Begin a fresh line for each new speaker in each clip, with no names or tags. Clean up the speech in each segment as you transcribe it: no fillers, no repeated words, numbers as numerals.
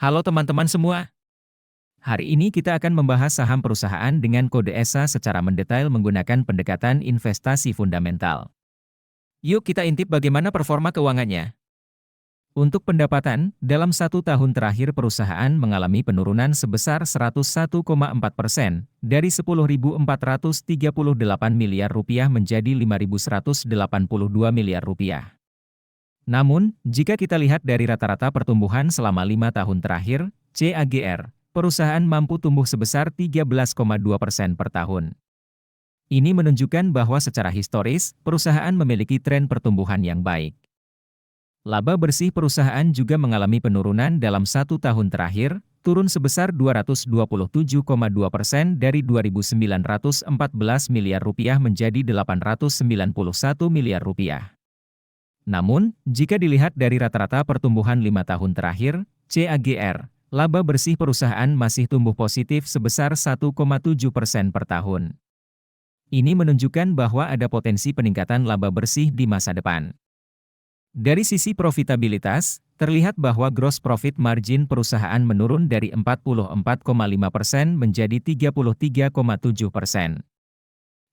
Halo teman-teman semua. Hari ini kita akan membahas saham perusahaan dengan kode ESA secara mendetail menggunakan pendekatan investasi fundamental. Yuk kita intip bagaimana performa keuangannya. Untuk pendapatan, dalam 1 tahun terakhir perusahaan mengalami penurunan sebesar 101,4% dari 10.438 miliar rupiah menjadi 5.182 miliar rupiah. Namun, jika kita lihat dari rata-rata pertumbuhan selama 5 tahun terakhir, CAGR, perusahaan mampu tumbuh sebesar 13,2% per tahun. Ini menunjukkan bahwa secara historis, perusahaan memiliki tren pertumbuhan yang baik. Laba bersih perusahaan juga mengalami penurunan dalam 1 tahun terakhir, turun sebesar 227,2% dari 2.914 miliar rupiah menjadi 891 miliar rupiah. Namun, jika dilihat dari rata-rata pertumbuhan 5 tahun terakhir, CAGR, laba bersih perusahaan masih tumbuh positif sebesar 1,7% per tahun. Ini menunjukkan bahwa ada potensi peningkatan laba bersih di masa depan. Dari sisi profitabilitas, terlihat bahwa gross profit margin perusahaan menurun dari 44,5% menjadi 33,7%.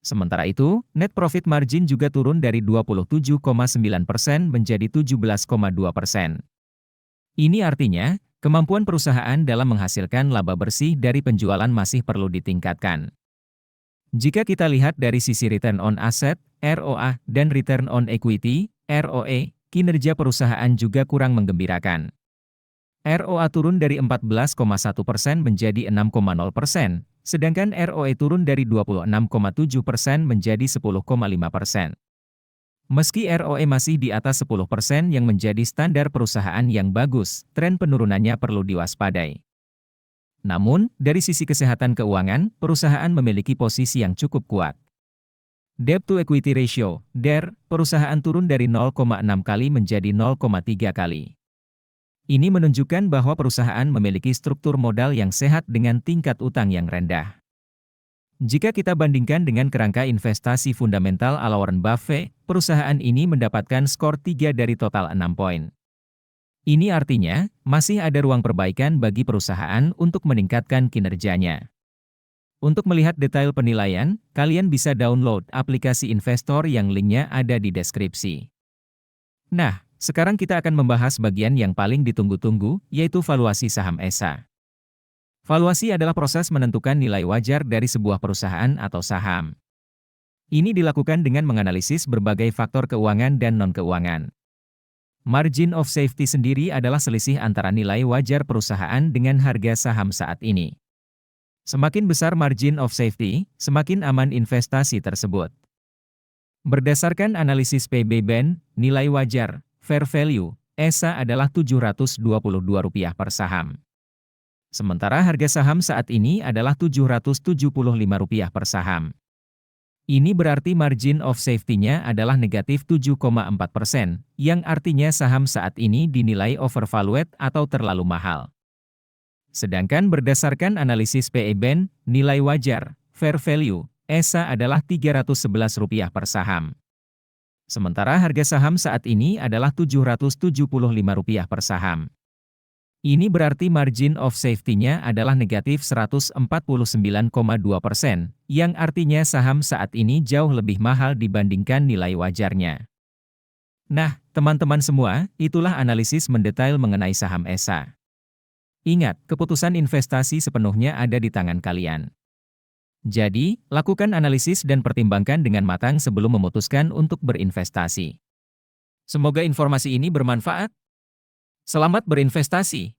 Sementara itu, net profit margin juga turun dari 27,9% menjadi 17,2%. Ini artinya, kemampuan perusahaan dalam menghasilkan laba bersih dari penjualan masih perlu ditingkatkan. Jika kita lihat dari sisi return on asset, ROA, dan return on equity, ROE, kinerja perusahaan juga kurang menggembirakan. ROA turun dari 14,1% menjadi 6,0%, sedangkan ROE turun dari 26,7% menjadi 10,5%. Meski ROE masih di atas 10% yang menjadi standar perusahaan yang bagus, tren penurunannya perlu diwaspadai. Namun, dari sisi kesehatan keuangan, perusahaan memiliki posisi yang cukup kuat. Debt to equity ratio, DER, perusahaan turun dari 0,6 kali menjadi 0,3 kali. Ini menunjukkan bahwa perusahaan memiliki struktur modal yang sehat dengan tingkat utang yang rendah. Jika kita bandingkan dengan kerangka investasi fundamental ala Warren Buffett, perusahaan ini mendapatkan skor 3 dari total 6 poin. Ini artinya, masih ada ruang perbaikan bagi perusahaan untuk meningkatkan kinerjanya. Untuk melihat detail penilaian, kalian bisa download aplikasi investor yang linknya ada di deskripsi. Nah, sekarang kita akan membahas bagian yang paling ditunggu-tunggu, yaitu valuasi saham ESA. Valuasi adalah proses menentukan nilai wajar dari sebuah perusahaan atau saham. Ini dilakukan dengan menganalisis berbagai faktor keuangan dan non-keuangan. Margin of safety sendiri adalah selisih antara nilai wajar perusahaan dengan harga saham saat ini. Semakin besar margin of safety, semakin aman investasi tersebut. Berdasarkan analisis PB-BEN, nilai wajar, fair value, ESA adalah Rp722 per saham. Sementara harga saham saat ini adalah Rp775 per saham. Ini berarti margin of safety-nya adalah negatif 7,4%, yang artinya saham saat ini dinilai overvalued atau terlalu mahal. Sedangkan berdasarkan analisis PE-BEN, nilai wajar, fair value, ESA adalah Rp311 per saham. Sementara harga saham saat ini adalah Rp775 per saham. Ini berarti margin of safety-nya adalah negatif 149,2%, yang artinya saham saat ini jauh lebih mahal dibandingkan nilai wajarnya. Nah, teman-teman semua, itulah analisis mendetail mengenai saham ESA. Ingat, keputusan investasi sepenuhnya ada di tangan kalian. Jadi, lakukan analisis dan pertimbangkan dengan matang sebelum memutuskan untuk berinvestasi. Semoga informasi ini bermanfaat. Selamat berinvestasi!